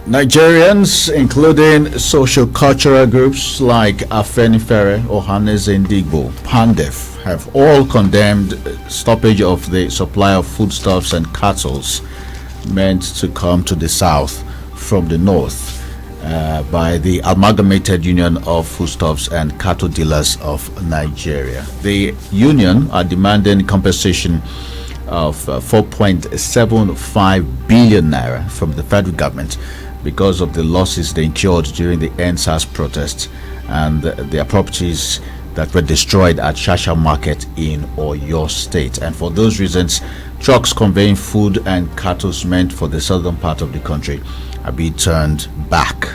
Nigerians, including social-cultural groups like Afenifere, Ohanes Indigbo, Pandef, have all condemned stoppage of the supply of foodstuffs and cattle meant to come to the south from the north by the Amalgamated Union of Foodstuffs and Cattle Dealers of Nigeria. The union are demanding compensation of 4.75 billion naira from the federal government because of the losses they incurred during the NSAS protests and their properties that were destroyed at Shasha Market in Oyo State. And for those reasons, trucks conveying food and cattle meant for the southern part of the country are being turned back.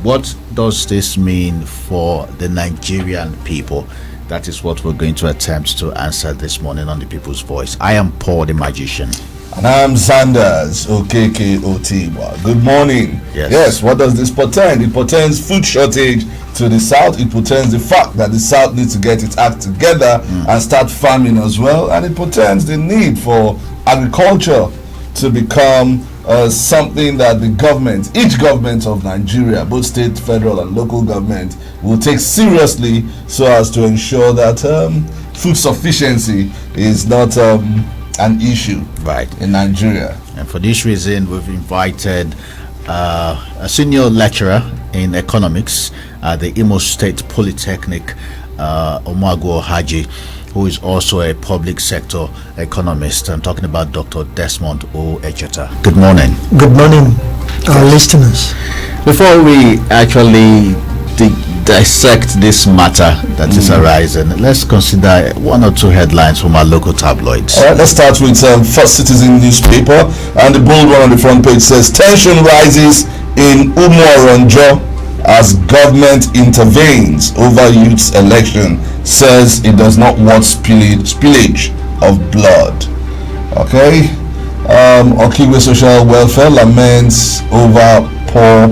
What does this mean for the Nigerian people? That is what we're going to attempt to answer this morning on the People's Voice. I am Paul the Magician. And I'm Zandas, Okeke Otiwa. Good morning. Yes, what does this portend? It portends food shortage to the south. It portends the fact that the south needs to get its act together and start farming as well. And it portends the need for agriculture to become something that the government, each government of Nigeria, both state, federal and local government, will take seriously so as to ensure that food sufficiency is not an issue in Nigeria. And for this reason, we've invited a senior lecturer in economics at the Imo State Polytechnic, Omagwo Haji, who is also a public sector economist. I'm talking about Dr. Desmond O. Echeta. Good morning. Good morning, our listeners. Before we actually dissect this matter that is arising, let's consider one or two headlines from our local tabloids. All right, let's start with First Citizen newspaper, and the bold one on the front page says tension rises in Umuaronjo as government intervenes over youth's election, says it does not want spillage of blood. Okay. Okeke Social Welfare laments over poor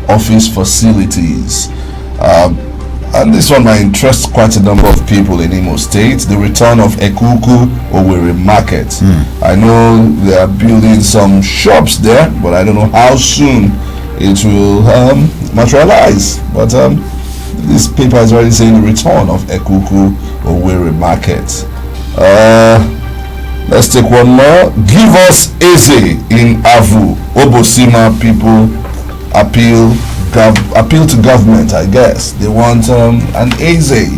office facilities. And this one might interest quite a number of people in Imo State. The return of Ekuku Owerri Market. I know they are building some shops there, but I don't know how soon it will materialize. But this paper is already saying the return of Ekuku Owerri Market. Let's take one more. Give us Eze in Avu. Obosima people appeal to government, I guess. They want an Eze.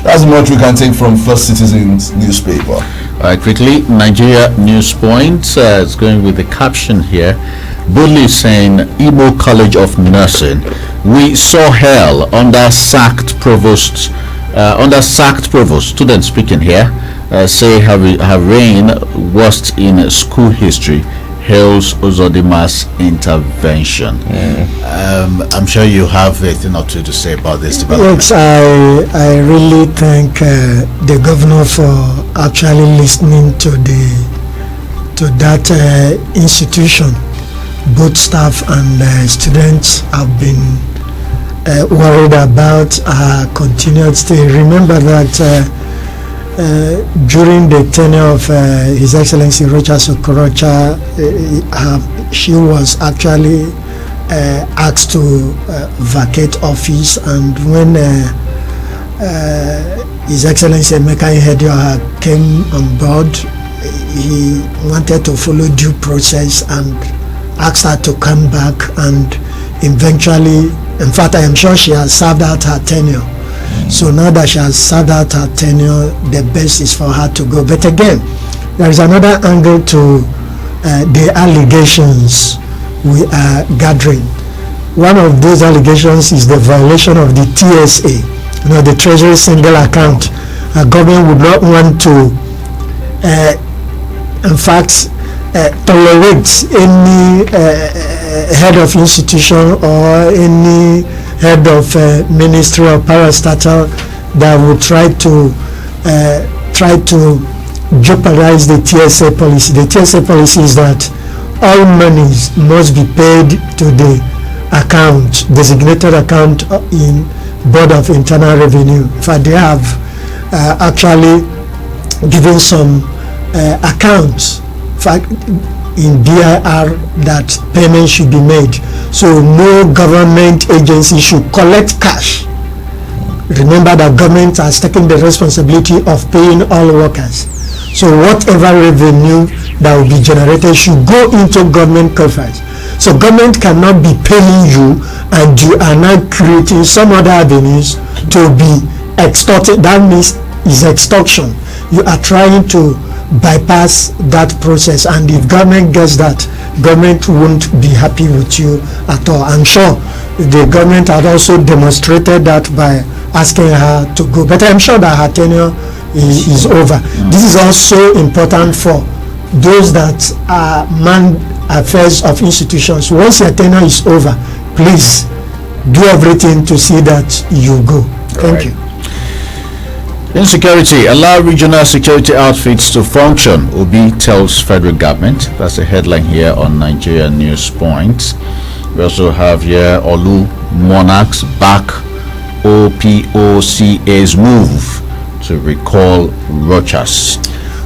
That's much we can take from First Citizen's newspaper. All right, quickly, Nigeria News Point is going with the caption here, boldly saying, Igbo College of Nursing, we saw hell under sacked provost. Students speaking here say her reign worst in school history. Hails Uzodima's intervention. I'm sure you have a thing or two to say about this development. Yes, I really thank the governor for actually listening to that institution. Both staff and students have been worried about continued stay. Remember that during the tenure of His Excellency Rochas Okorocha, she was actually asked to vacate office, and when His Excellency Emeka Ihedioha came on board, he wanted to follow due process and asked her to come back, and eventually, in fact, I am sure she has served out her tenure. So now that she has served out her tenure, the best is for her to go. But again, there is another angle to the allegations we are gathering. One of those allegations is the violation of the TSA, the Treasury Single Account. A government would not want to, in fact, tolerate any head of institution or any head of ministry or parastatal that would try to jeopardize the TSA policy. The TSA policy is that all monies must be paid to the account, designated account in Board of Internal Revenue. In fact, they have actually given some accounts. In fact, in BIR that payment should be made. So no government agency should collect cash. Remember that government has taken the responsibility of paying all workers. So whatever revenue that will be generated should go into government coffers. So government cannot be paying you and you are not creating some other avenues to be extorted. That means it's extortion. You are trying to bypass that process, and if government gets that, government won't be happy with you at all. I'm sure the government had also demonstrated that by asking her to go, but I'm sure that her tenure is over. This is also important for those that are man affairs of institutions. Once your tenure is over, please do everything to see that you go. Thank you. Insecurity. Allow regional security outfits to function, Obi tells federal government. That's the headline here on Nigeria News Point. We also have here Olu Monarchs back OPOCA's move to recall Rochas.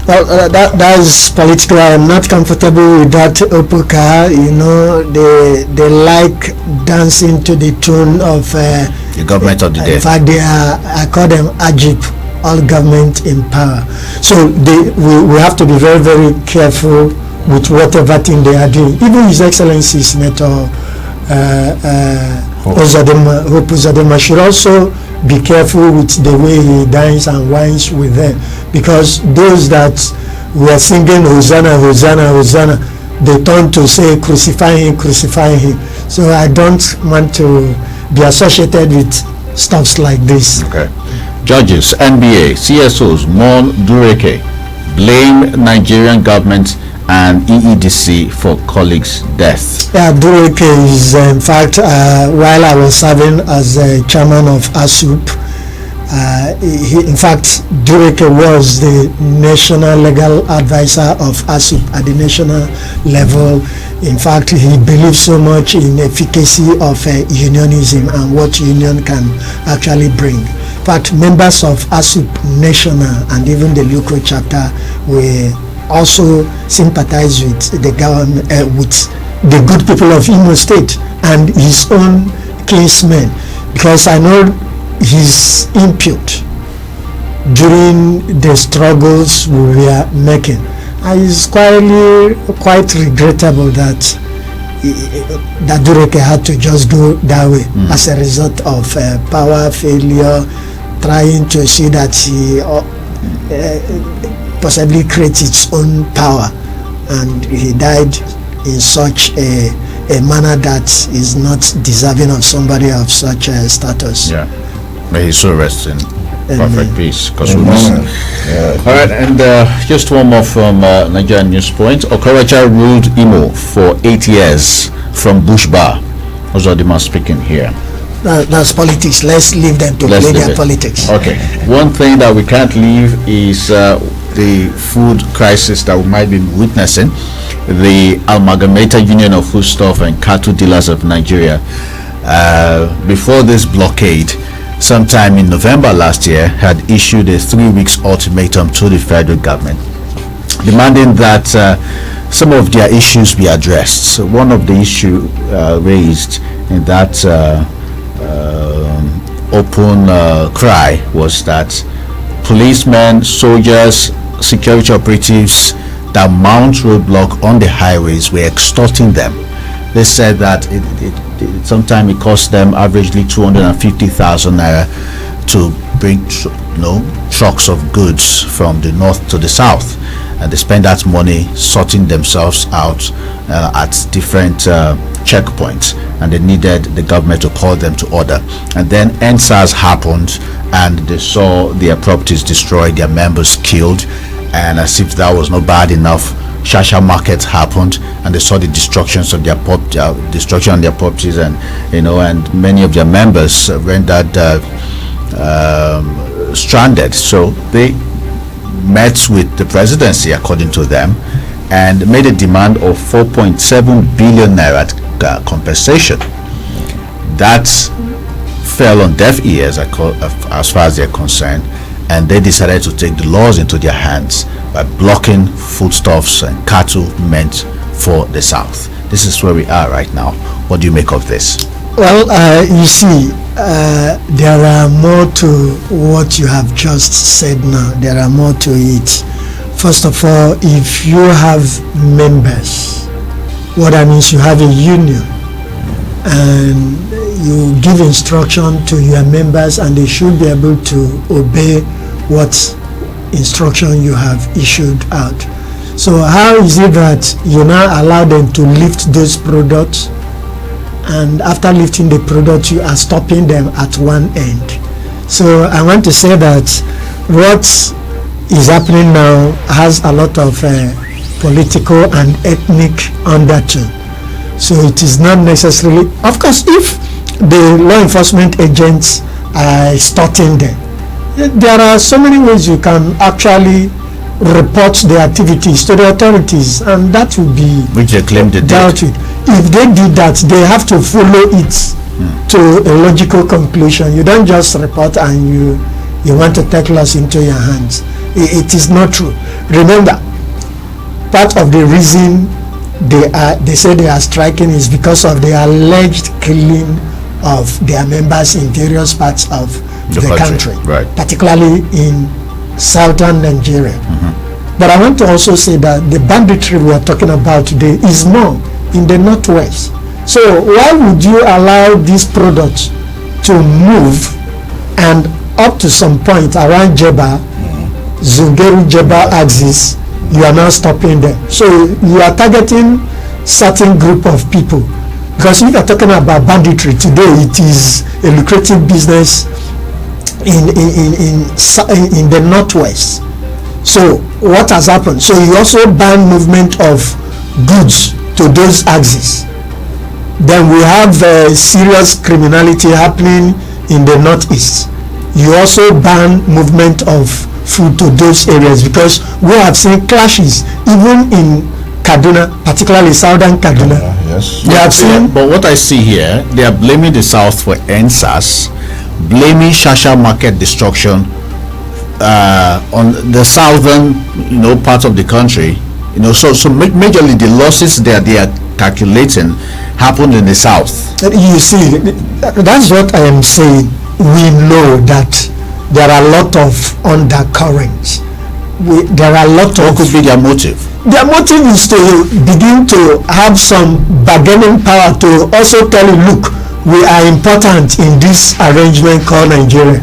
Well, that is political. I'm not comfortable with that Opoka. You know, they like dancing to the tune of the government of the day. In fact, they are, I call them Ajip, all government in power. So we have to be very, very careful with whatever thing they are doing. Even His Excellency Senator Hope Uzodinma should also be careful with the way he dines and wines with them, because those that were singing Hosanna, Hosanna, Hosanna, they turn to say crucify him, crucify him. So I don't want to be associated with stuffs like this. Okay. Judges, NBA, CSOs mourn Dureke, blame Nigerian government and EEDC for colleague's death. Yeah, Dureke is in fact, while I was serving as chairman of ASUP, in fact, Dureke was the national legal advisor of ASUP at the national level. In fact, he believed so much in efficacy of unionism and what union can actually bring. In fact, members of ASUP national and even the local chapter were also sympathize with the government, with the good people of Imo State and his own kinsmen, because I know his input during the struggles we were making. And it's quite regrettable that Dureke had to just go that way as a result of power failure, trying to see that he possibly create its own power, and he died in such a manner that is not deserving of somebody of such a status. Yeah, may he so rest in perfect peace. Because we miss him. All right, and just one more from Nigerian News Point. Okorocha ruled Imo for 8 years from Bush Bar. Uzodinma speaking here. That's politics. Let's leave them to play their politics. Okay. One thing that we can't leave is the food crisis that we might be witnessing. The Amalgamated Union of Foodstuff and Cattle Dealers of Nigeria, before this blockade, sometime in November last year, had issued a 3 weeks ultimatum to the federal government, demanding that some of their issues be addressed. So one of the issues raised in that open cry was that policemen, soldiers, security operatives that mount roadblock on the highways were extorting them. They said that sometimes it cost them averagely 250,000 naira to bring trucks of goods from the north to the south, and they spend that money sorting themselves out at different checkpoints, and they needed the government to call them to order. And then NSAS happened, and they saw their properties destroyed, their members killed, and as if that was not bad enough, Shasha Market happened, and they saw the destructions of destruction on their properties, and and many of their members rendered stranded. So they met with the presidency, according to them, and made a demand of 4.7 billion naira compensation. That fell on deaf ears as far as they're concerned, and they decided to take the laws into their hands by blocking foodstuffs and cattle meant for the South. This is where we are right now. What do you make of this? Well, you see, there are more to what you have just said now. There are more to it. First of all, if you have members, what that means, you have a union, and you give instruction to your members, and they should be able to obey what instruction you have issued out. So how is it that you now allow them to lift those products, and after lifting the product you are stopping them at one end? So I want to say that what is happening now has a lot of political and ethnic undertone. So it is not necessarily, of course, if the law enforcement agents are starting them, there are so many ways you can actually report the activities to the authorities, and that would be which they claim they dealt with. If they did that, they have to follow it to a logical conclusion. You don't just report and you want to take laws into your hands. It is not true. Remember, part of the reason they say they are striking is because of the alleged killing of their members in various parts of the country, right, particularly in southern Nigeria. But I want to also say that the banditry we are talking about today is more in the northwest. So why would you allow these products to move, and up to some point around Jeba, Zungeru Jeba axis, you are now stopping them? So you are targeting certain group of people, because if you are talking about banditry today, it is a lucrative business in the northwest. So what has happened? So you also ban movement of goods to those axes. Then we have serious criminality happening in the northeast. You also ban movement of food to those areas, because we have seen clashes even in Kaduna, particularly southern Kaduna. Yes. We have seen. But what I see here, they are blaming the South for NSAS, blaming Shasha market destruction on the southern, part of the country. So majorly the losses they are calculating happened in the South. You see, that's what I am saying. We know that there are a lot of undercurrents. There are a lot of. What could be their motive? Their motive is to begin to have some bargaining power to also tell you, look, we are important in this arrangement called Nigeria.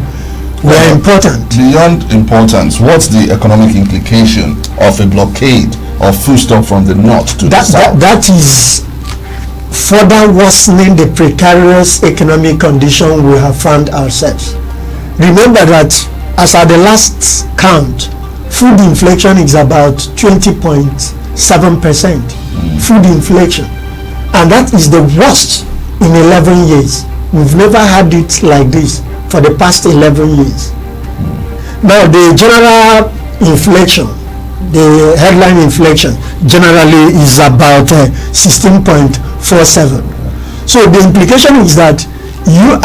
We are important. Beyond importance, what's the economic implication of a blockade of foodstuff from the north to the south? That is further worsening the precarious economic condition we have found ourselves. Remember that as at the last count, food inflation is about 20.7%. Food inflation, and that is the worst in 11 years. We've never had it like this for the past 11 years. Now the general inflation, the headline inflation generally is about 16.47. So the implication is that you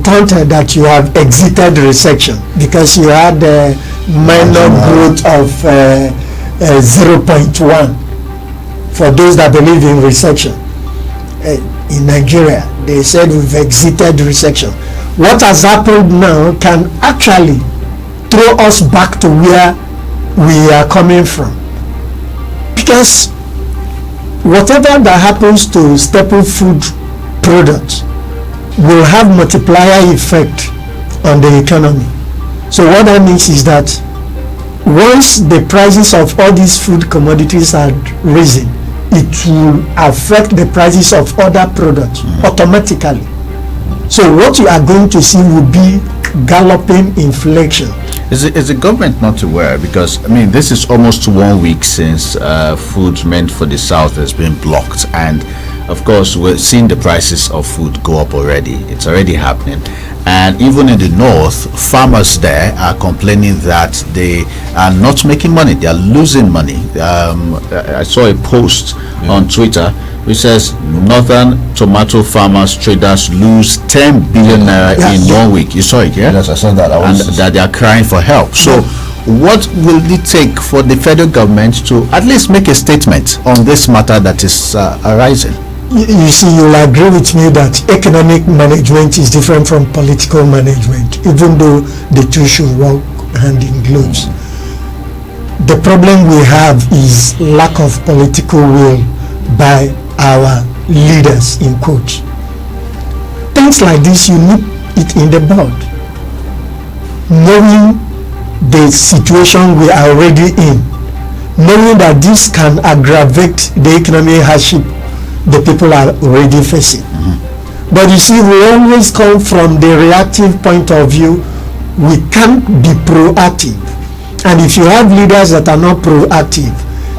counted that you have exited recession, because you had a minor growth of 0.1 for those that believe in recession. In Nigeria, they said we've exited recession. What has happened now can actually throw us back to where we are coming from, because whatever that happens to staple food products will have multiplier effect on the economy. So what that means is that once the prices of all these food commodities are risen, it will affect the prices of other products automatically. So what you are going to see will be galloping inflation. Is the government not aware? Because this is almost 1 week since food meant for the South has been blocked, and of course we're seeing the prices of food go up already. It's already happening, and even in the north, farmers there are complaining that they are not making money. They are losing money. I saw a post on Twitter which says northern tomato farmers traders lose 10 billion naira in 1 week. You saw it, yeah? Yes, I saw that. And that they are crying for help. So what will it take for the federal government to at least make a statement on this matter that is arising? You see, you'll agree with me that economic management is different from political management, even though the two should work hand in gloves. The problem we have is lack of political will by our leaders, in quotes. Things like this, you nip it in the bud. Knowing the situation we are already in, knowing that this can aggravate the economic hardship the people are already facing. But you see, we always come from the reactive point of view. We can't be proactive. And if you have leaders that are not proactive,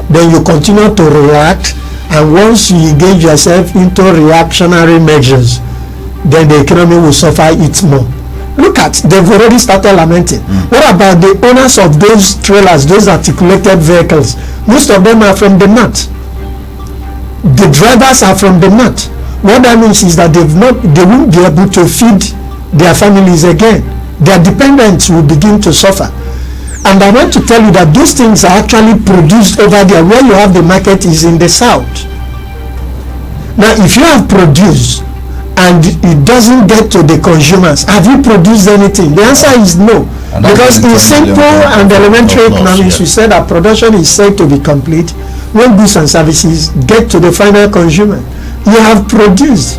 then you continue to react, and once you engage yourself into reactionary measures, then the economy will suffer it more. Look at, they've already started lamenting. What about the owners of those trailers, those articulated vehicles? Most of them are from the north. The drivers are from the north. What that means is that they won't be able to feed their families again. Their dependents will begin to suffer. And I want to tell you that those things are actually produced over there. Where you have the market is in the south. Now, if you have produced and it doesn't get to the consumers, have you produced anything? The answer is no. Because in simple and elementary economics, we said that production is said to be complete when goods and services get to the final consumer. You have produced,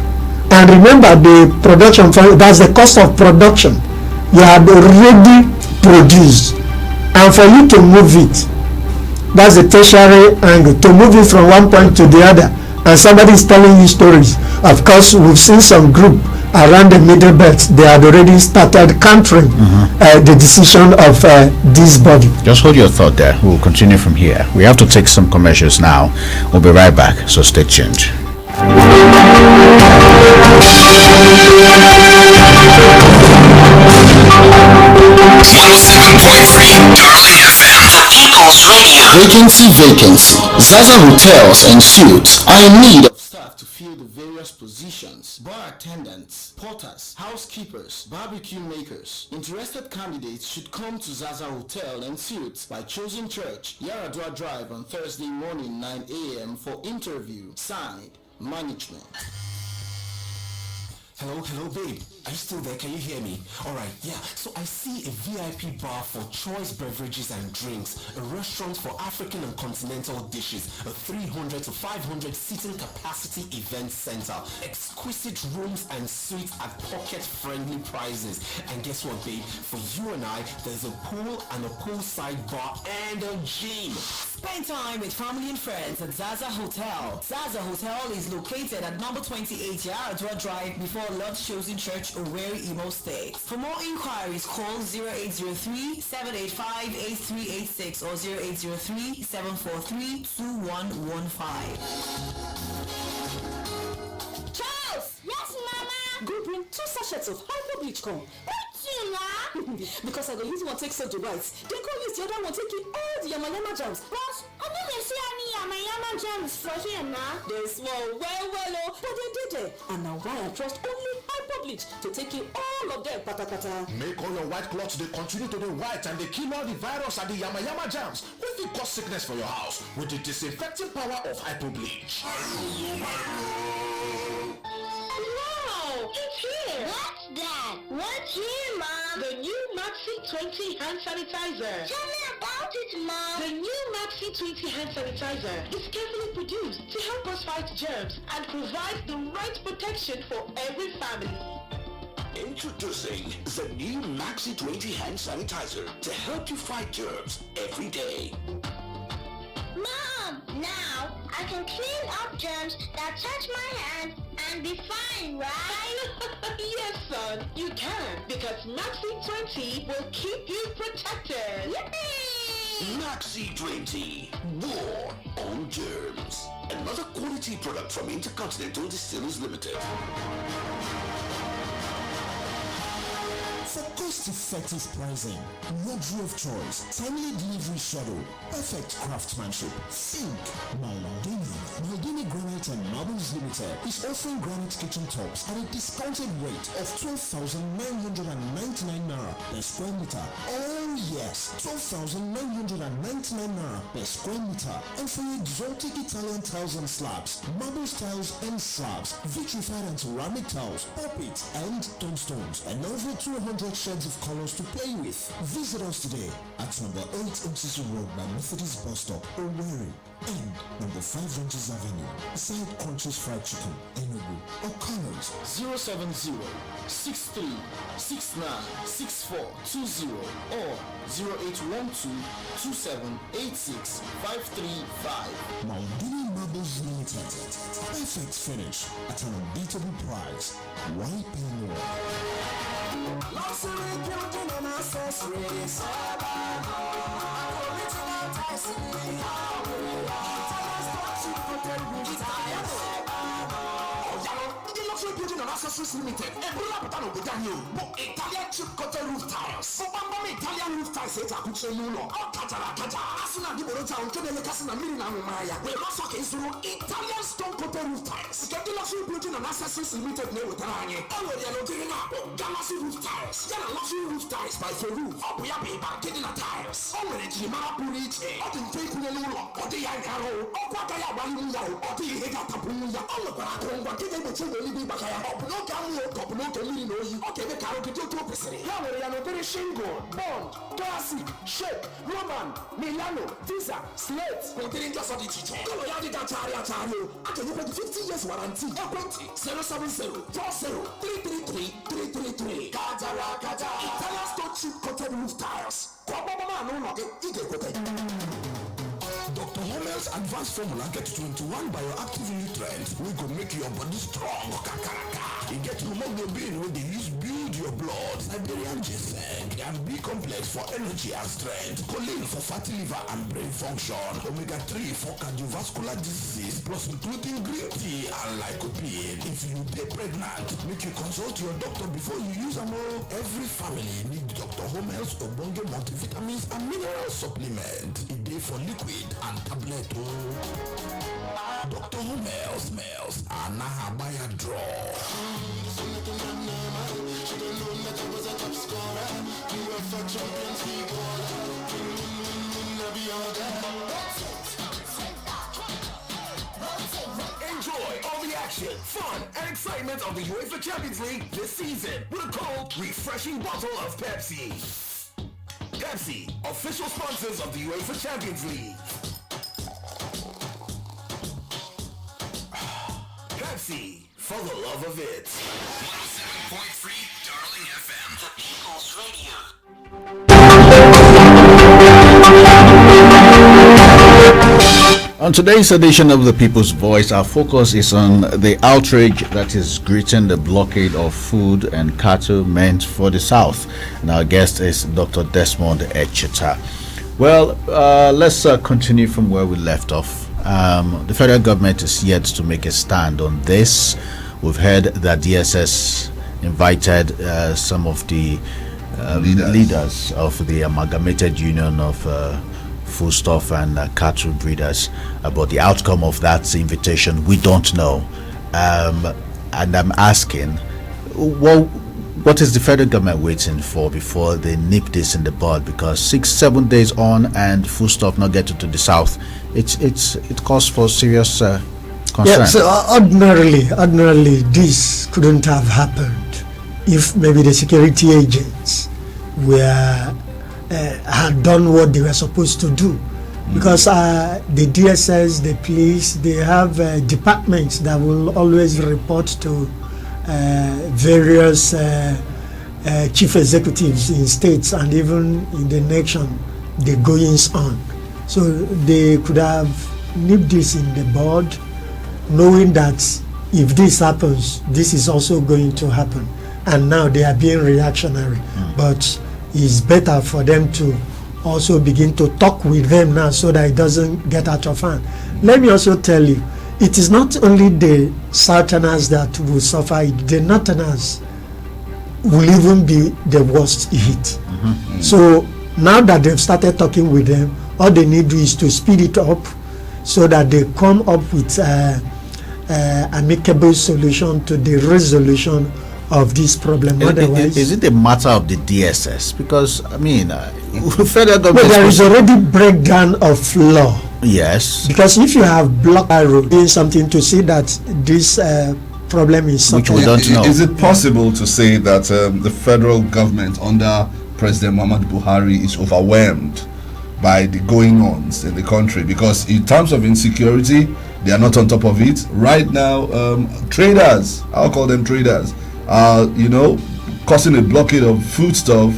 and remember the production, that's the cost of production. You have already produced, and for you to move it, that's the tertiary angle, to move it from one point to the other, and somebody is telling you stories. Of course, we've seen some group around the middle belt, they had already started countering the decision of this body. Just hold your thought there. We'll continue from here. We have to take some commercials now. We'll be right back, so stay tuned. 107.3 Darling FM. The People's Radio. Vacancy. Zaza Hotels and Suites are in need of staff to fill the various positions: bar attendants, porters, housekeepers, barbecue makers. Interested candidates should come to Zaza Hotel and Suites by Chosen Church, Yaradua Drive on Thursday morning 9 a.m. for interview. Signed, Management. Hello, babe. Are you still there? Can you hear me? Alright, yeah. So I see a VIP bar for choice beverages and drinks, a restaurant for African and continental dishes, a 300 to 500 seating capacity event center, exquisite rooms and suites at pocket-friendly prices. And guess what, babe? For you and I, there's a pool and a poolside bar and a gym. Spend time with family and friends at Zaza Hotel. Zaza Hotel is located at number 28 Yaradua Drive before Lord Chosen Church, Owerri, Imo State. For more inquiries, call 0803-785-8386 or 0803-743-2115. Charles! Yes, Mama? Go bring 2 sachets of hyper bleach come. Because I go use one take so to rights. They go use the other one taking all the yama jams. Boss, I don't see any yama jams for here now. They small well, but they did it. And now why I trust only hyper bleach to take in all of them, pata. Make all your white cloths, they continue to be white and they kill all the virus and the yama jams. What will cause sickness for your house with the disinfecting power of hyper bleach? Wow, it's here. What's that? What's here, Mom? The new Maxi 20 hand sanitizer. Tell me about it, Mom. The new Maxi 20 hand sanitizer is carefully produced to help us fight germs and provide the right protection for every family. Introducing the new Maxi 20 hand sanitizer to help you fight germs every day. Mom, now I can clean up germs that touch my hand and be fine, right? Yes, son, you can, because Maxi 20 will keep you protected. Yippee! Maxi 20. War on germs. Another quality product from Intercontinental Distillers Limited. For cost-effective pricing, wardrobe choice, timely delivery schedule, perfect craftsmanship, think Maldini Granite and Marbles Limited is offering granite kitchen tops at a discounted rate of 12,999 naira per square meter all Oh yes, 12,999 naira per square meter. And for exotic Italian tiles and slabs, marble tiles and slabs, vitrified and ceramic tiles, puppet and tombstones, and over 200 shades of colors to play with. Visit us today at number 8 MCC Road by Methodist Bus Stop, Owerri, and number 5 Ranches Avenue, beside Crunches Fried Chicken, Enugu, or call us 070 63 69 6420 or 0812 2786 535. Maldini Marbles Limited. Perfect finish at an unbeatable price. Why pay more? Luxury building and accessories. Building and Accessories Limited. Italian chip coated roof tiles. Italian roof tiles. Italian stone coated roof tiles. Luxury Building and Accessories Limited. Galaxy roof tiles. Luxury roof tiles by Feru. Tiles. Shingle, Bond, Classic, Shape, Roman, Milano, Visa, Slate. Containing just on the teacher. I can open 50 years warranty. 070-40-333-333. Italian stone chip coated roof tiles. Dr. Homel's advanced formula get 21 bioactive nutrients. We go make your body strong. You get hemoglobin when they use build your blood. Siberian ginseng and B complex for energy and strength. Choline for fatty liver and brain function. Omega-3 for cardiovascular disease, plus including green tea and lycopene. If you get pregnant, make you consult your doctor before you use them all. Every family need Dr. Homel's Obonge multivitamins and mineral supplement. It day for liquid and tablet. Dr. Homel's smells and Nahabaya draw. Enjoy all the action, fun, and excitement of the UEFA Champions League this season with a cold, refreshing bottle of Pepsi. Pepsi, official sponsors of the UEFA Champions League. Pepsi, for the love of it. 107.3 Darling FM, the People's Radio. On today's edition of The People's Voice, our focus is on the outrage that is greeting the blockade of food and cattle meant for the South. And our guest is Dr. Desmond Echeta. Well, let's continue from where we left off. The federal government is yet to make a stand on this. We've heard that DSS invited some of the leaders of the Amalgamated Union of Foodstuff and Cattle Breeders, but the outcome of that invitation we don't know. And I'm asking, what is the federal government waiting for before they nip this in the bud? Because 6-7 days on and foodstuff not getting to the South, it calls for serious concern. Yeah, so ordinarily this couldn't have happened if maybe the security agents were had done what they were supposed to do, because the DSS, the police, they have departments that will always report to various chief executives in states and even in the nation, the goings on. So they could have nipped this in the bud, knowing that if this happens, this is also going to happen. And now they are being reactionary. But it's better for them to also begin to talk with them now so that it doesn't get out of hand. Let me also tell you, it is not only the Southerners that will suffer it, the Northerners will even be the worst hit. So now that they've started talking with them, all they need to do is to speed it up so that they come up with amicable solution to the resolution of this problem. Otherwise, is it a matter of the DSS? Because I mean, federal government. There is already breakdown of law. Yes. Because if you have blocked a road, doing something to see that this problem is which we don't know. Is it possible to say that the federal government under President Muhammadu Buhari is overwhelmed by the going-ons in the country? Because in terms of insecurity, they are not on top of it right now. Traders, I'll call them traders, are causing a blockade of foodstuff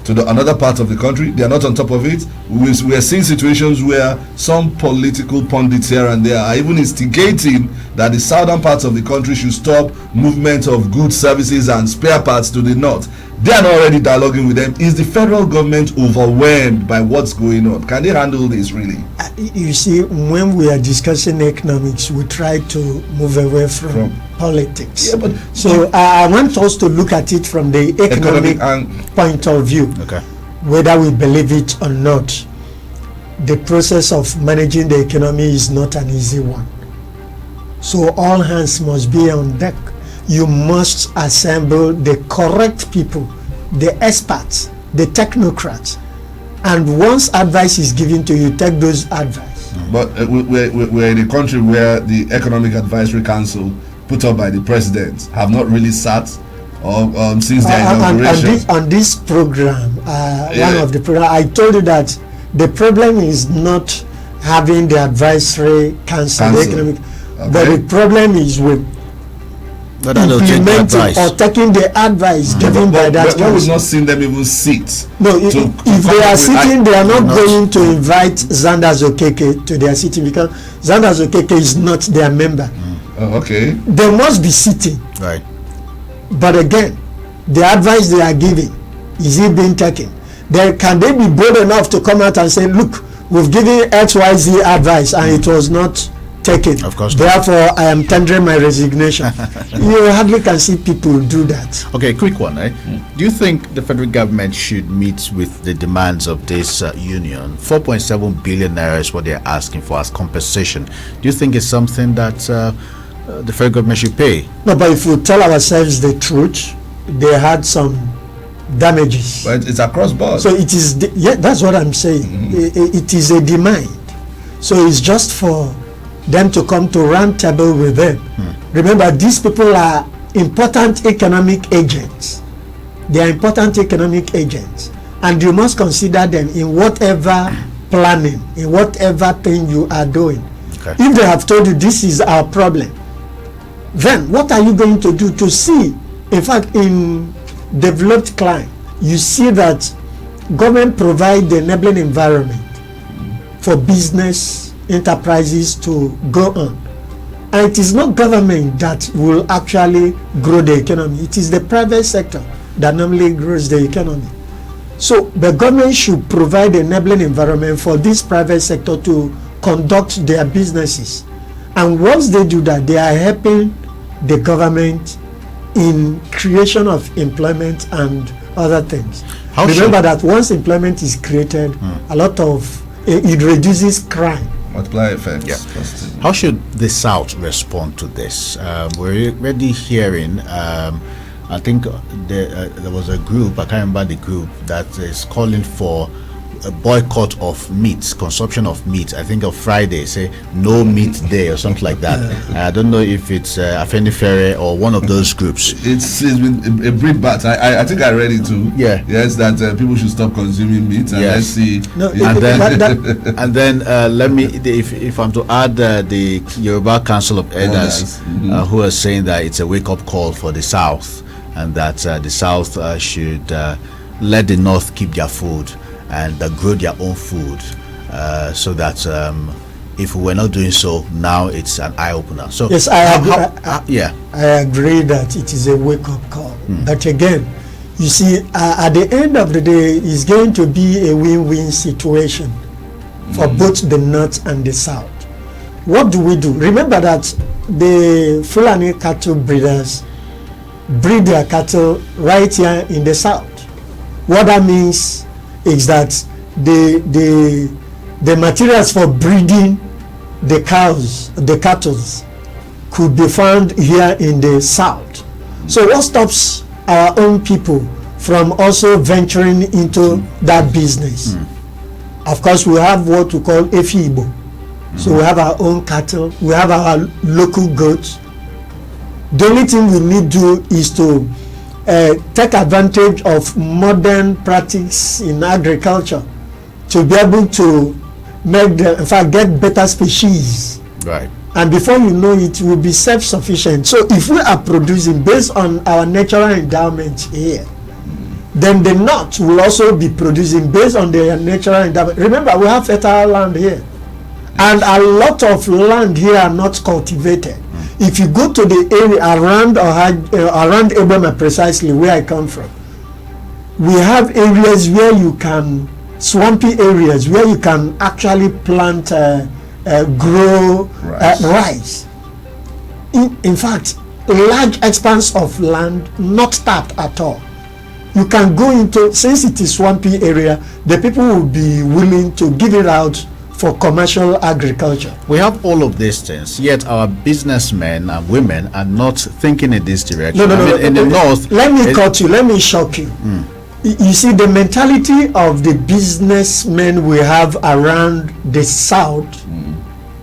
to another part of the country. They are not on top of it. We are seeing situations where some political pundits here and there are even instigating that the southern parts of the country should stop movement of goods, services and spare parts to the north. They are not already dialoguing with them. Is the federal government overwhelmed by what's going on? Can they handle this really? You see, when we are discussing economics, we try to move away from politics. Yeah, but so I want us to look at it from the economic point of view. Okay. Whether we believe it or not, the process of managing the economy is not an easy one. So all hands must be on deck. You must assemble the correct people, the experts, the technocrats, and once advice is given to you, take those advice. But we're in a country where the Economic Advisory Council put up by the president have not really sat since their inauguration. On this program, one of the program, I told you that the problem is not having the advisory council. The economic, but the problem is with implementing or taking the advice given by that council. But we've not seen them even sit. No, if they are sitting, they are not going to invite Zandas Okeke to their sitting, because Zandas Okeke is not their member. Oh, okay. They must be sitting. Right. But again, the advice they are giving, is it being taken? Can they be bold enough to come out and say, look, we've given XYZ advice and it was not taken. Of course. Therefore, I am tendering my resignation. You hardly can see people do that. Okay, quick one. Do you think the federal government should meet with the demands of this union? 4.7 billion naira is what they're asking for as compensation. Do you think it's something that the federal government should pay? No, but if we tell ourselves the truth, they had some damages. But it's across board. So it is, that's what I'm saying. It is a demand. So it's just for them to come to round table with them. Remember, these people are important economic agents. They are important economic agents, and you must consider them in whatever planning, in whatever thing you are doing. Okay. If they have told you this is our problem, then what are you going to do to see? In fact, in developed clime, you see that government provide the enabling environment for business enterprises to go on, and it is not government that will actually grow the economy. It is the private sector that normally grows the economy. So the government should provide an enabling environment for this private sector to conduct their businesses, and once they do that, they are helping the government in creation of employment and other things. Remember that once employment is created, a lot of it reduces crime. Multiply effects. Yeah. How should the South respond to this? We're already hearing, I think there was a group, I can't remember the group, that is calling for a boycott of meat, consumption of meat. I think on Friday, say no meat day or something like that. I don't know if it's Afenifere or one of those groups. It's been a brief bat. I think I read it too. Yeah. Yes, that people should stop consuming meat, and let's see. No, and then let me, if I'm to add the Yoruba Council of Elders, who are saying that it's a wake-up call for the South, and that the South should let the North keep their food and grow their own food, so that if we were not doing so, now it's an eye-opener. So yes, I agree that it is a wake-up call. But again, you see, at the end of the day, it's going to be a win-win situation for both the North and the South. What do we do? Remember that the Fulani cattle breeders breed their cattle right here in the South. What that means is that the materials for breeding the cows, the cattle, could be found here in the South. So what stops our own people from also venturing into that business? Of course, we have what we call Efibo. So we have our own cattle, we have our local goats. The only thing we need to do is to take advantage of modern practice in agriculture to be able to make in fact get better species. Right. And before you know it, we'll be self-sufficient. So if we are producing based on our natural endowment here, then the North will also be producing based on their natural endowment. Remember, we have fertile land here, and a lot of land here are not cultivated. If you go to the area around around Ebema, precisely where I come from, we have areas where you can, swampy areas where you can actually plant grow rice. In fact, a large expanse of land not tapped at all. You can go into, since it is swampy area, the people will be willing to give it out for commercial agriculture. We have all of these things, yet our businessmen and women are not thinking in this direction. No, in the North, let me cut you, let me shock you. You see, the mentality of the businessmen we have around the South,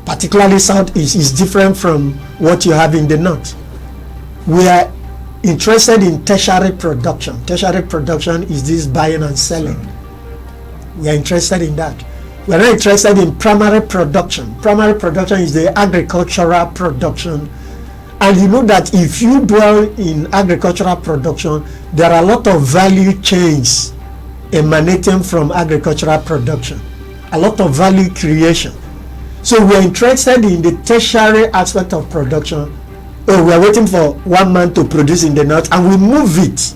particularly Southeast, is different from what you have in the North. We are interested in tertiary production. Tertiary production is this buying and selling. We are interested in that. We are not interested in primary production. Primary production is the agricultural production. And you know that if you dwell in agricultural production, there are a lot of value chains emanating from agricultural production. A lot of value creation. So we are interested in the tertiary aspect of production. We are waiting for one man to produce in the North, and we move it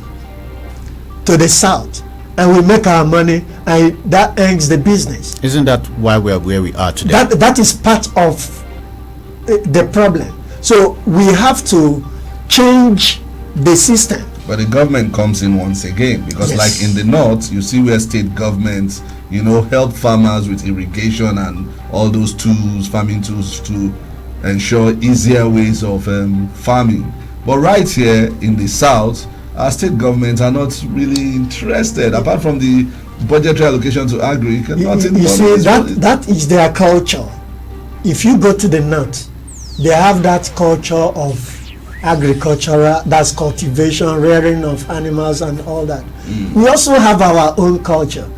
to the South, and we make our money, and that ends the business. Isn't that why we are where we are today? That is part of the problem. So we have to change the system. But the government comes in once again, because like in the North, you see where state governments, help farmers with irrigation and all those tools, farming tools, to ensure easier ways of farming. But right here in the South, our state governments are not really interested, apart from the budgetary allocation to agri. You see, that is their culture. If you go to the North, they have that culture of agricultural, that's cultivation, rearing of animals and all that. We also have our own culture.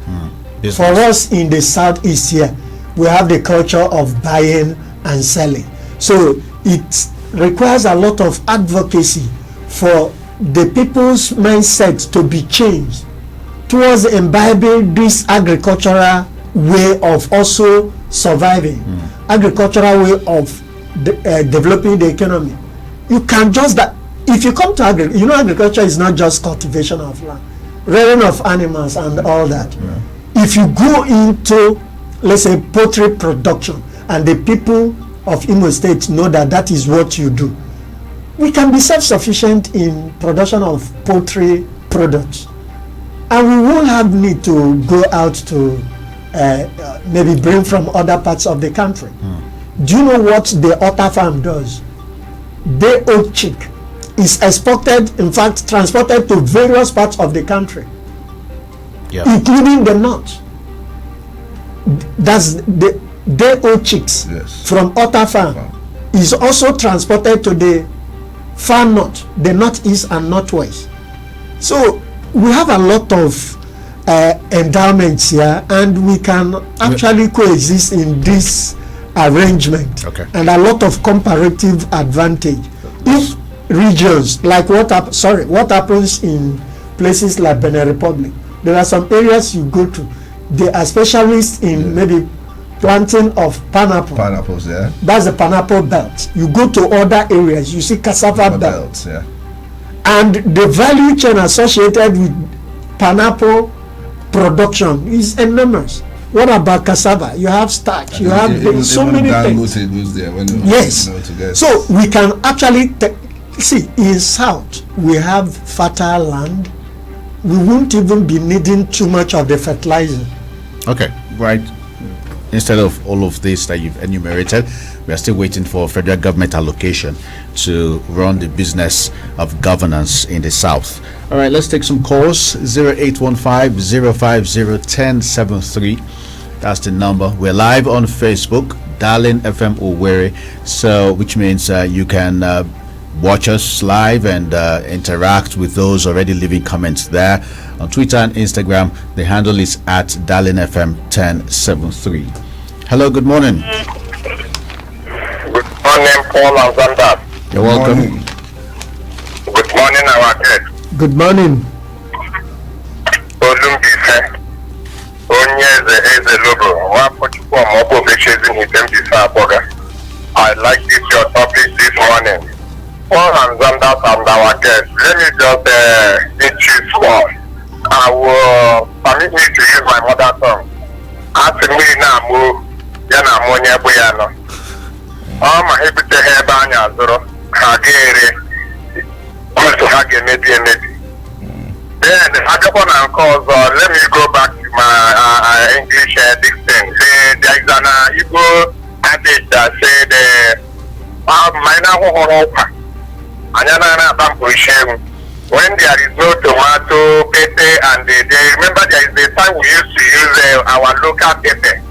For us in the Southeast here, we have the culture of buying and selling. So it requires a lot of advocacy for the people's mindset to be changed towards imbibing this agricultural way of also surviving, agricultural way of developing the economy. You can just that if you come to agriculture, agriculture is not just cultivation of land, rearing of animals and all that. If you go into, let's say, poultry production, and the people of Imo State know that that is what you do, we can be self-sufficient in production of poultry products, and we won't have need to go out to maybe bring from other parts of the country. Do you know what the otter farm does? Day old chick is exported, in fact transported to various parts of the country, including the North. That's the day old chicks from otter farm is also transported to the far north, the northeast and northwest. So we have a lot of endowments here, and we can actually coexist in this arrangement, and a lot of comparative advantage. If regions like what happens in places like Benin Republic, there are some areas you go to, they are specialists in maybe planting of pineapple. Pineapples, that's the pineapple belt. You go to other areas, you see cassava belts, and the value chain associated with pineapple production is enormous. What about cassava? You have starch, you have so many things. Yes. So we can actually see in South we have fertile land. We won't even be needing too much of the fertilizer. Okay, right. Instead of all of this that you've enumerated, We are still waiting for federal government allocation to run the business of governance in the south. All right, let's take some calls. 0815-050-1073. That's the number. We're live on Facebook, Darling FM Owerri, so which means you can watch us live and interact with those already leaving comments there. On Twitter and Instagram, the handle is at Darling FM 1073. Hello, good morning. Good morning, Paul and Zandas. You're welcome. Good morning, our guest. Good morning. Olumbife. Eze Lobo. I like this your topic this morning. Paul and Zandas and our guest. Let me just introduce one. I will permit me to use my mother tongue. Ask me now, yana monya buyano. My hebite hebanya zoro. Hagere. Also hage maybe. Then I just want to cause. Let me go back to my English dictation. There is an Igbo adage that said, when there is no tomato, pete, and remember there is the time we used to use our local pepper.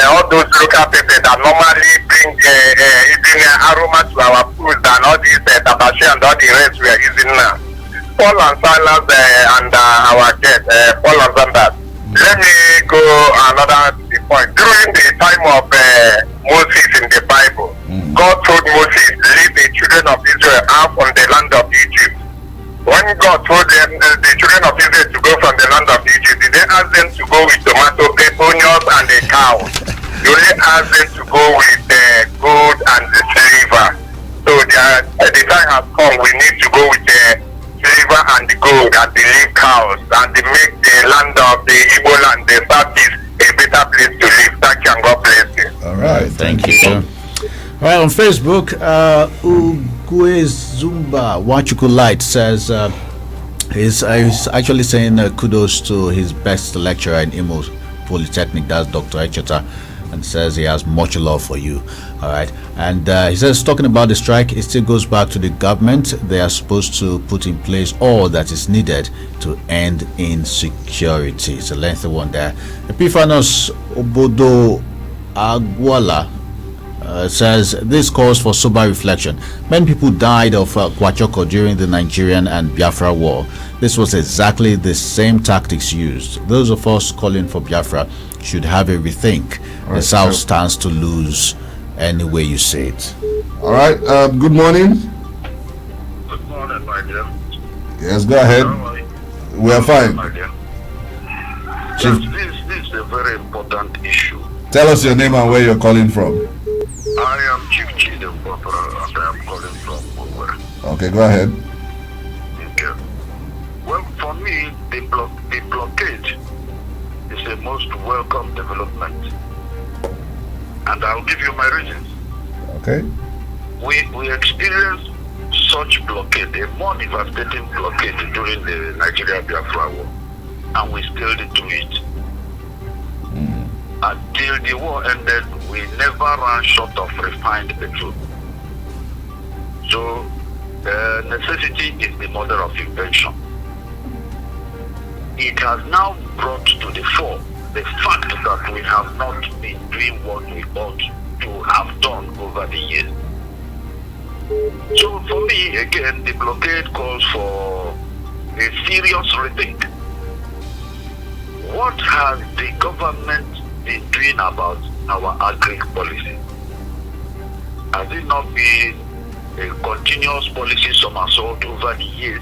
All those local pepper that normally bring even aroma to our food than all these tabashi and all the rest we are using now. Paul and Silas and our guest, Paul and Zandas. Let me go another point. During the time of Moses in the Bible, God told Moses, lead the children of Israel out from the land of Egypt. When God told them, the children of Israel to go from the land of Egypt, did they ask them to go with tomato, onions, and the cows? They only asked them to go with gold and the silver. So the time has come, we need to go with the silver and the gold and the live cows and to make the land of the Igbo land, the Southeast, a better place to live. Thank you and God bless you. All right, thank you, sir. All right, on Facebook, Ugwe Zumba Wachuku Light says he's actually saying kudos to his best lecturer in Imo Polytechnic, that's Dr. Echeta, and says he has much love for you. All right, and he says, talking about the strike, it still goes back to the government. They are supposed to put in place all that is needed to end insecurity. It's a lengthy one there. Epiphanos Obodo Agwala says this calls for sober reflection. Many people died of Kwachoko during the Nigerian and Biafra war. This was exactly the same tactics used. Those of us calling for Biafra should have a rethink. The South stands to lose any way you say it. All right, good morning. Good morning, my dear. Yes, go ahead. We are fine. My dear. Chief, This is a very important issue. tell us your name and where you're calling from. I am Chief Chidem Barbara and I am calling from Owerri. Okay, go ahead. Okay. Well, for me, the blockade is a most welcome development. And I'll give you my reasons. Okay. We experienced such blockade, a more devastating blockade during the Nigeria-Biafra war. And we still did do it. Until the war ended, we never ran short of refined petrol. So, necessity is the mother of invention. It has now brought to the fore the fact that we have not been doing what we ought to have done over the years. So for me, again, the blockade calls for a serious rethink. What has the government been doing about our agri policy? Has it not been a continuous policy somersault over the years?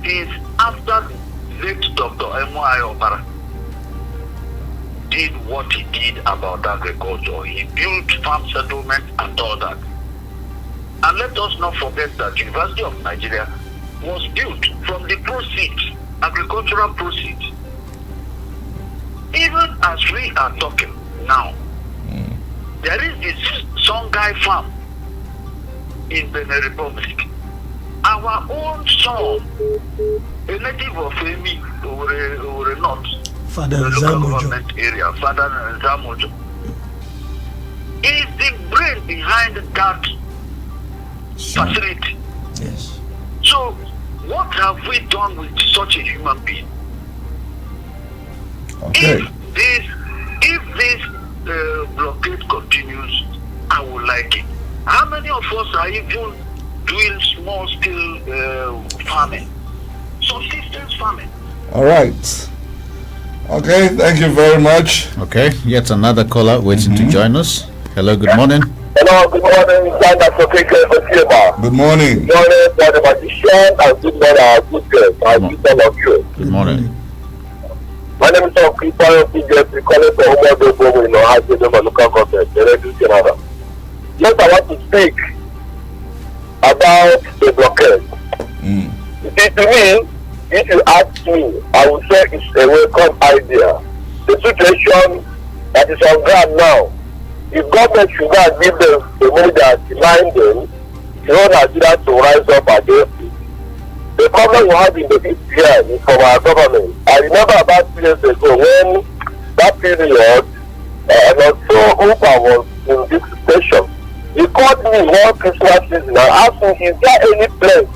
Since after late Dr. M.Y. Obara did what he did about agriculture, he built farm settlement and all that. And let us not forget that University of Nigeria was built from the proceeds, agricultural proceeds. Even as we are talking now, there is this Songhai farm in Benin Republic. Our own son, a native of Emi, or not, Father the local Zamojo. government area, Father Zamojo. He the brain behind that facility. Yes. So, what have we done with such a human being? Okay. If this blockade continues, I will like it. How many of us are even doing small scale farming, subsistence farming? All right. Okay, thank you very much. Okay, yet another caller waiting to join us. Hello, good morning. Hello, good morning, Zandas, Okeke, Good morning. Good morning, for the magician, and good morning, our good girls. I greet all of you. Good morning. My name is Okeke, PJP, calling for Omodo Bobo in Ohio, the local government, the Radio Canada. Yes, I want to speak about the blockade. You see, to me, if you ask me, I would say it's a welcome idea. The situation that is on ground now, if government should go and give them the money that remind them, the whole Nigeria to rise up against it. The problem we have in the East here is from our government. I remember about 2 years ago when that period, and also Uber was in this station. He called me one Christmas season and asked me, is there any place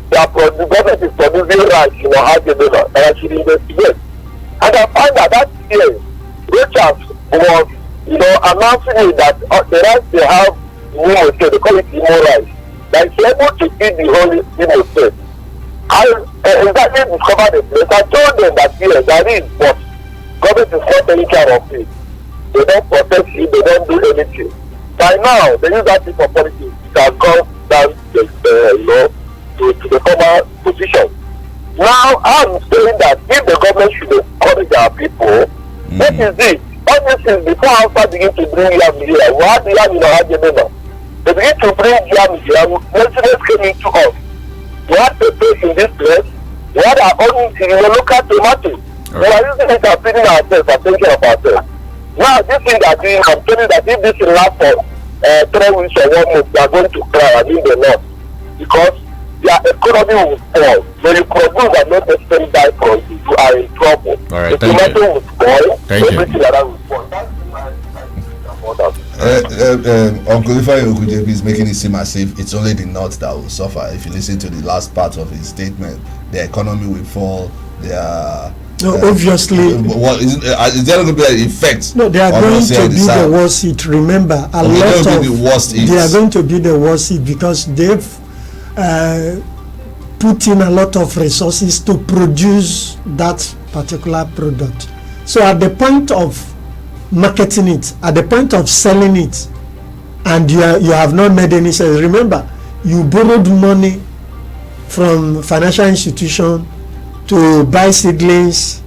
that the government is producing rice in Ohio, and I should investigate? And I find that year, Richard was, announcing that the rice they have in Imo State, they call it Imo rice, that is able to feed the whole Imo State. I exactly discovered the place. I told them that yes, there is, but government is not taking care of it. They don't protect it, they don't do anything. By now, they use that thing for politics. It has gone down to the former position. Now, I'm saying that if the government should encourage our people, what is it? All these things before Alpha begin to bring yam here, we had the yam in our agenda. They begin to bring yam here, residents came into us. We had peppers in this place, we had our own local tomatoes. We are using it and feeding ourselves and taking care of ourselves. Now, this thing that I'm telling you that if this will last for 3 weeks or 1 month, they are going to cry, I mean the North. Because their economy will fall. When you produce and not necessarily die from it, you are in trouble. All right, the tomato will spoil, everything like that will spoil. Uncle Ifeanyi Okujebi is making it seem as if it's only the North that will suffer. If you listen to the last part of his statement, the economy will fall. Obviously. Is there going to be an effect? No, they are going to be the worst hit. Remember, they are going to be the worst hit because they've put in a lot of resources to produce that particular product. So at the point of marketing it, at the point of selling it, and you have not made any sales. Remember, you borrowed money from financial institution to buy seedlings,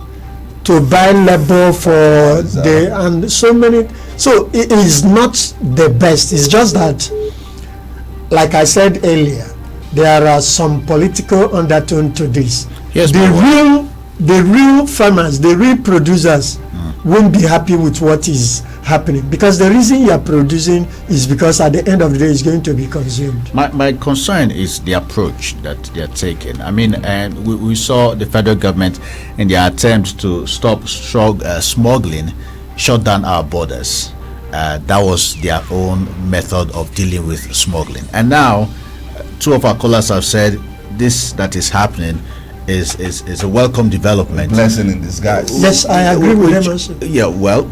to buy labor for and so many. So it is not the best. It's just that, like I said earlier, there are some political undertone to this. Yes, the real farmers, the real producers won't be happy with what is happening, because the reason you are producing is because at the end of the day it's going to be consumed. My concern is the approach that they are taking. I mean, we saw the federal government in their attempt to stop smuggling shut down our borders. That was their own method of dealing with smuggling. And now, two of our callers have said this that is happening is a welcome development. Blessing in disguise. Yes, I agree with them also. Yeah, well,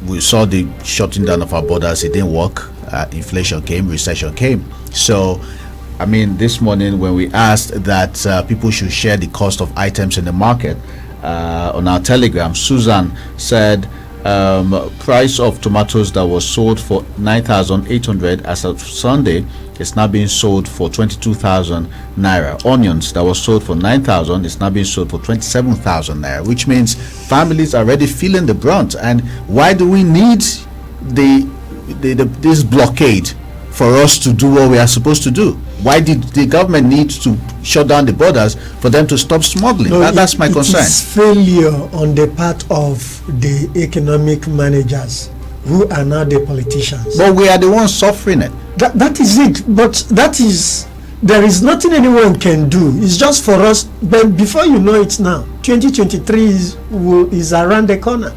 we saw the shutting down of our borders. It didn't work. Inflation came, recession came. So, I mean, this morning when we asked that people should share the cost of items in the market on our Telegram, Susan said price of tomatoes that was sold for 9,800 as of Sunday is now being sold for 22,000 naira. Onions that was sold for 9,000 is now being sold for 27,000 naira, which means families are already feeling the brunt. And why do we need this blockade for us to do what we are supposed to do? Why did the government need to shut down the borders for them to stop smuggling? That's my concern. It is failure on the part of the economic managers who are now the politicians. But we are the ones suffering it. That is it. But there is nothing anyone can do. It's just for us. But before you know it now, 2023 is around the corner.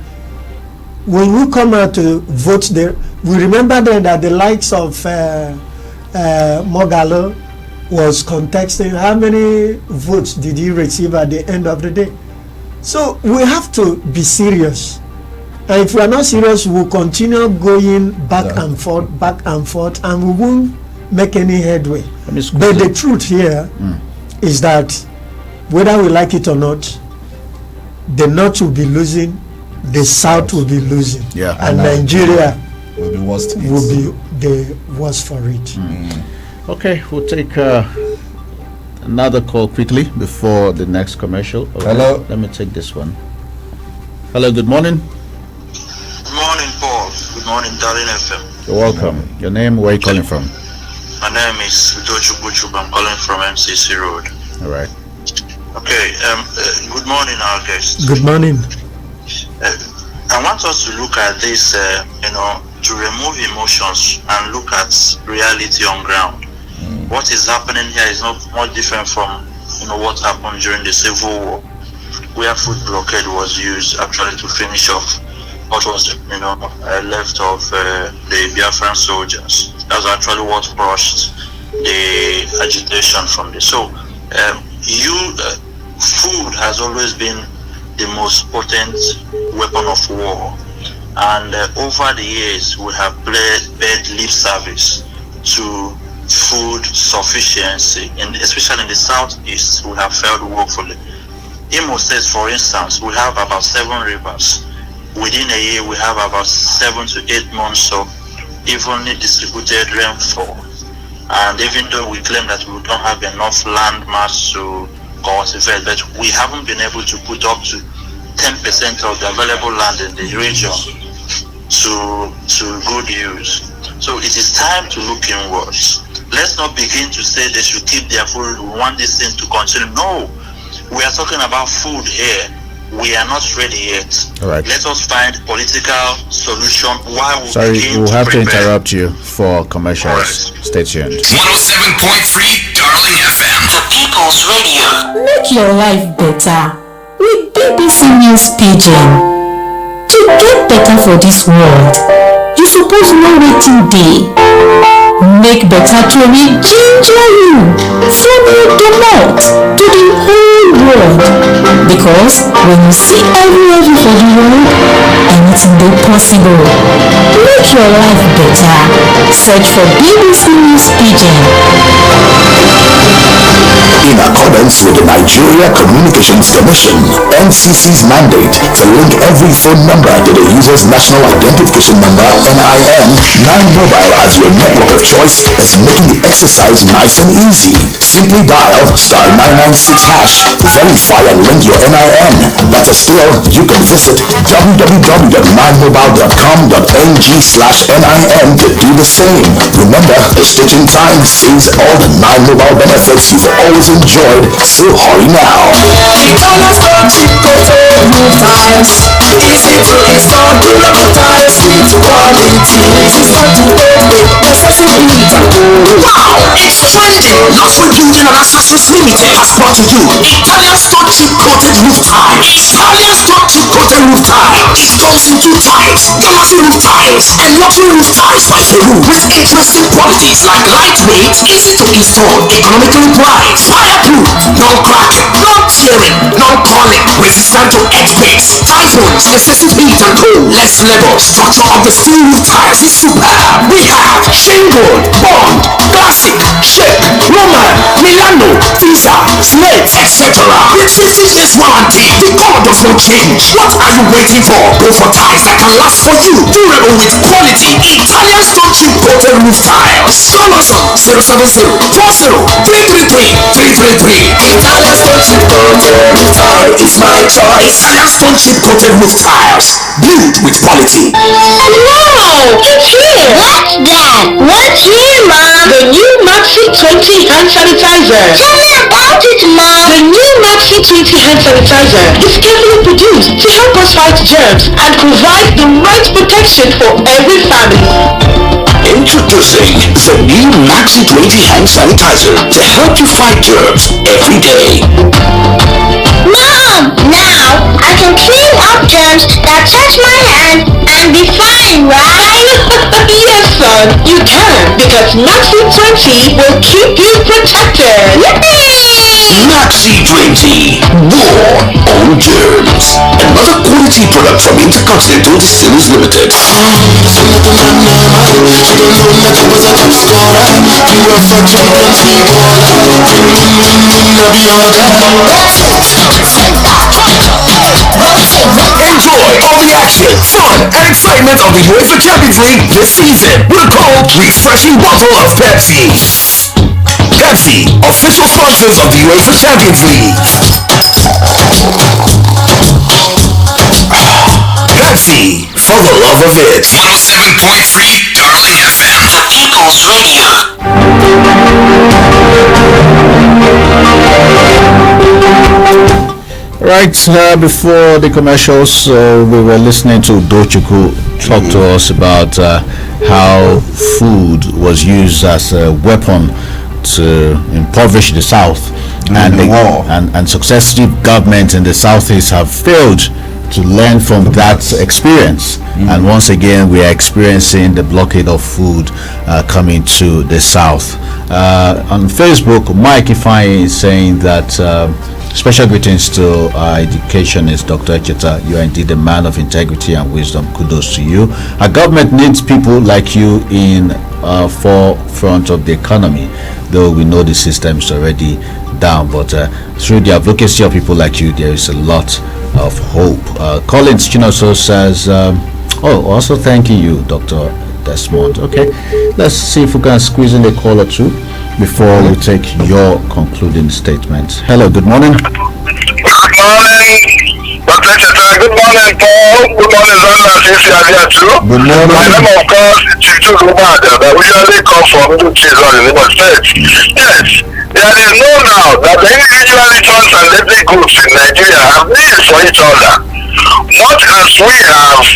When we come out to vote, We remember then that the likes of Mogalo was contesting how many votes did he receive at the end of the day. So we have to be serious. And if we are not serious, we'll continue going back and forth, and we won't make any headway. But the truth here is that whether we like it or not, the North will be losing, the South will be losing, and Nigeria will be worst. Will be the worst for it. Okay, we'll take another call quickly before the next commercial. Hello. Let me take this one. Hello, good morning. Good morning, Paul. Good morning, Darling FM. You're welcome. Your name, where are you calling from? My name is Udoju Buchub. I'm calling from MCC Road. All right. Okay, good morning, our guests. Good morning. I want us to look at this, to remove emotions and look at reality on ground. What is happening here is not much different from, what happened during the Civil War, where food blockade was used actually to finish off what was, left of the Biafran soldiers. That's actually what brushed the agitation from this. So, food has always been the most potent weapon of war, and over the years we have paid lip service to food sufficiency, especially in the southeast. We have failed woefully. Imo State, for instance, we have about 7 rivers. Within a year we have about 7 to 8 months of evenly distributed rainfall, and even though we claim that we don't have enough land mass to cultivate, but we haven't been able to put up to 10% of the available land in the region to good use. So it is time to look inwards. Let's not begin to say they should keep their food, we want this thing to continue. No, we are talking about food here. We are not ready yet. All right. Let us find political solution while we Sorry, begin we'll have to prepare. interrupt you for commercials. Stay tuned. 107.3 Darling FM. The People's Radio. Make your life better with BBC News Pidgin. To get better for this world, you suppose know wetin dey. Make better tori ginger you from your domot to the whole world, because when you see every for the world, anything dey possible. Make your life better. Search for BBC News Pidgin. In accordance with the Nigeria Communications Commission, NCC's mandate to link every phone number to the user's national identification number, NIN, 9Mobile as your network of choice is making the exercise nice and easy. Simply dial *996# to verify and link your NIN. Better still, you can visit www.9mobile.com.ng/NIN to do the same. Remember, the stitching time saves all the 9Mobile benefits you've always enjoyed, so hurry now. Easy to install, durable tiles with quality. Easy to operate, necessity to go. Wow, it's trending! Luxury Building and Accessories Limited has brought to you Italian stone chip coated roof tiles. Italian stone chip coated roof tiles. It comes in 2 types: galaxy roof tiles and luxury roof tiles by Peru, with interesting qualities like lightweight, easy to install, economically priced, fireproof, non-cracking, non-tearing, non-calling, resistant to earthquakes, typhoons, excessive heat and cold. Less labor. Structure of the steel roof tiles is superb. We have shingle, bond, classic, shape, Roman, Milano, Pisa, slate, etc. With 50 years warranty, the color does not change. What are you waiting for? Go for tiles that can last for you. Durable with quality. Italian stone chip coated roof tiles. Call us on 070-40-333-333. Italian stone chip coated roof tile is my choice. Italian stone chip coated roof tiles. Built with quality. Wow! It's here! What's that? What's here, Mom? The new Maxi 20 hand sanitizer. Tell me about it, Mom! The new Maxi 20 hand sanitizer is carefully produced to help us fight germs and provide the right protection for every family. Introducing the new Maxi 20 hand sanitizer to help you fight germs every day. Mom! Now I can clean up germs that touch my hand and be fine, right? But you can, because Maxi 20 will keep you protected. Yippee! Maxi 20, war on germs. Another quality product from Intercontinental Distillers Limited. Enjoy all the action, fun, and excitement of the UEFA Champions League this season with a cold, refreshing bottle of Pepsi. Pepsi, official sponsors of the UEFA Champions League. Pepsi, for the love of it. 107.3 Darling FM, the People's Radio. Right, before the commercials, we were listening to Dochuku talk to us about how food was used as a weapon to impoverish the South, and successive governments in the Southeast have failed to learn from that experience. And once again, we are experiencing the blockade of food coming to the South. On Facebook, Mike Ifeanyi is saying that special greetings to our educationist, Dr. Echeta. You are indeed a man of integrity and wisdom. Kudos to you. Our government needs people like you in forefront of the economy, though we know the system is already down. But through the advocacy of people like you, there is a lot of hope. Collins Chinoso says, also thanking you, Dr. Desmond. Okay, let's see if we can squeeze in a call or two before we take your concluding statement. Hello, good morning. Good morning, Dr. Cheta. Good morning, Paul. Good morning, Zandas. If you are here too. Good morning. My name, of course, is Chitu Lumada, that usually come from New Children in the States. Yes, there is no doubt that the individual returns and ethnic groups in Nigeria have needs for each other. Much as we have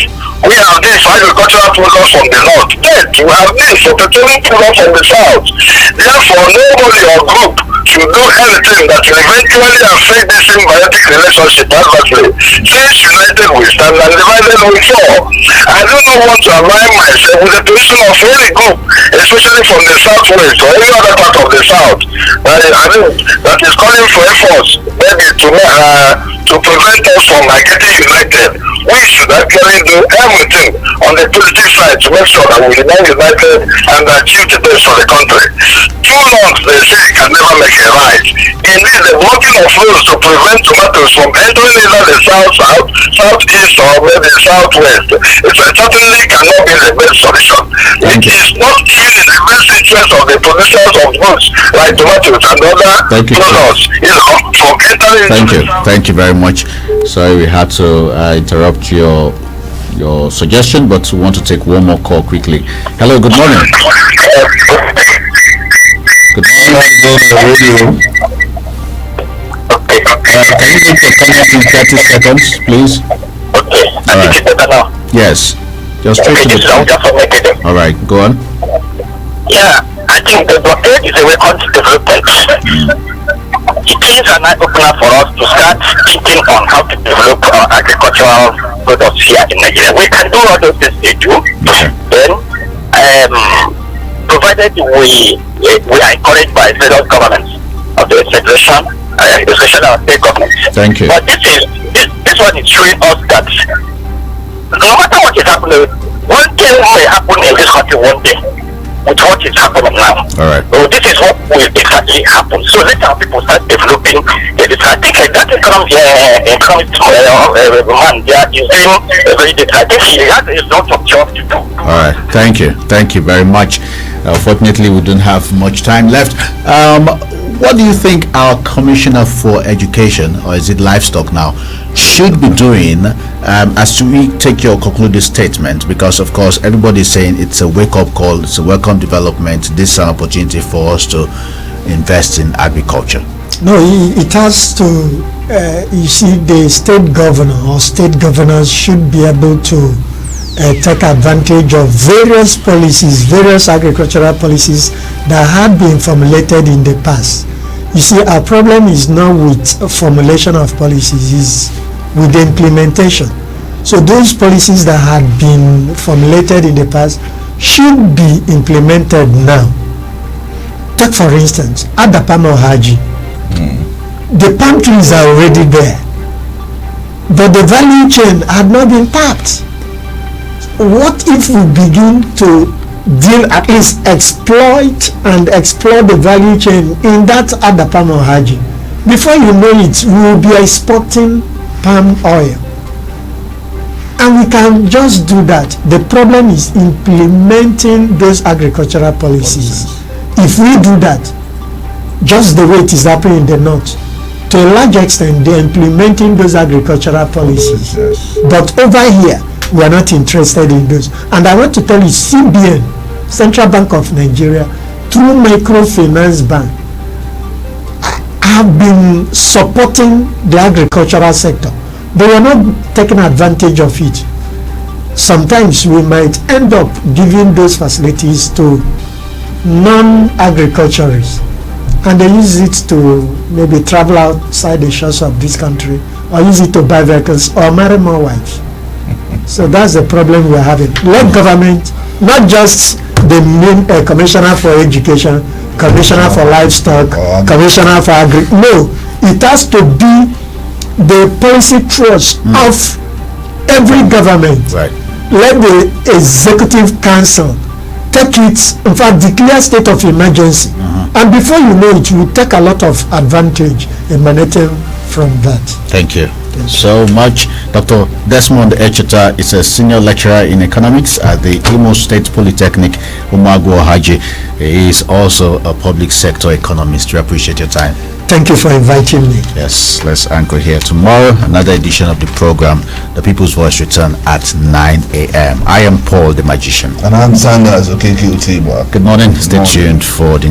these agricultural products from the north, yet we have needs for petroleum products from the south. Therefore, nobody or group should do anything that will eventually affect this symbiotic relationship adversely. Since united we stand and divided we fall. I do not want to align myself with the position of any group, especially from the southwest or any other part of the south, that is calling for efforts maybe to prevent us from getting united. We should actually do everything on the positive side to make sure that we remain united and achieve the best for the country. Too long, they say, can never make a right. Indeed, the blocking of roads to prevent tomatoes from entering either the southeast, or maybe southwest, it certainly cannot be the best solution. It is not even in the best interest of the producers of goods like tomatoes and other products, from entering. Thank you very much. Sorry we had to interrupt your suggestion, but we want to take one more call quickly. Hello, good morning. Good morning. Can you make your comment in 30 seconds, please? All right. Yes. Just straight to the point. All right, go on. Yeah, I think the blockade is a weapon to development. It is an eye-opener for us to start thinking on how to develop our agricultural products here in Nigeria. We can do all those things they do. Then, provided we are encouraged by federal governments of the federation, especially our state governments. Thank you. But this one is showing us that no matter what is happening, one thing may happen in this country one day with what is happening now. All right. So this is what will exactly happen. So let our people start developing this. I think that economic man there is doing a very good. I think he has a lot of job to do. All right. Thank you very much. Fortunately, we don't have much time left. What do you think our Commissioner for Education, or is it Livestock now, should be doing as we take your concluding statement? Because of course everybody is saying it's a wake-up call, it's a welcome development, this is an opportunity for us to invest in agriculture. No, it has to, you see, the state governor or state governors should be able to take advantage of various policies, various agricultural policies that had been formulated in the past. You see, our problem is not with formulation of policies, is with the implementation. So those policies that had been formulated in the past should be implemented now. Take for instance, at the palm of Haji, the palm trees are already there, but the value chain had not been tapped. What if we begin to deal, at least exploit and explore the value chain in that at the palm of Haji? Before you know it, we will be exporting palm oil. And we can just do that. The problem is implementing those agricultural policies. If we do that, just the way it is happening in the north, to a large extent they're implementing those agricultural policies. But over here, we are not interested in those. And I want to tell you, CBN, Central Bank of Nigeria, through Microfinance Bank, have been supporting the agricultural sector. They are not taking advantage of it. Sometimes we might end up giving those facilities to non-agriculturists, and they use it to maybe travel outside the shores of this country, or use it to buy vehicles or marry more wives. So that's the problem we're having. Let government, not just the main commissioner for education, commissioner for livestock, commissioner for agri, no, it has to be the policy trust of every government. Right. Let the executive council take it, in fact declare state of emergency, and before you know it, you will take a lot of advantage emanating from that. Thank you so much. Dr. Desmond Echeta is a senior lecturer in economics at the Imo State Polytechnic, Umagu Haji. He is also a public sector economist. We appreciate your time. Thank you for inviting me. Yes, let's anchor here tomorrow. Another edition of the program, The People's Voice, return at 9 a.m. I am Paul the Magician. And I'm Zandas, Okeke. Good morning. Stay tuned for the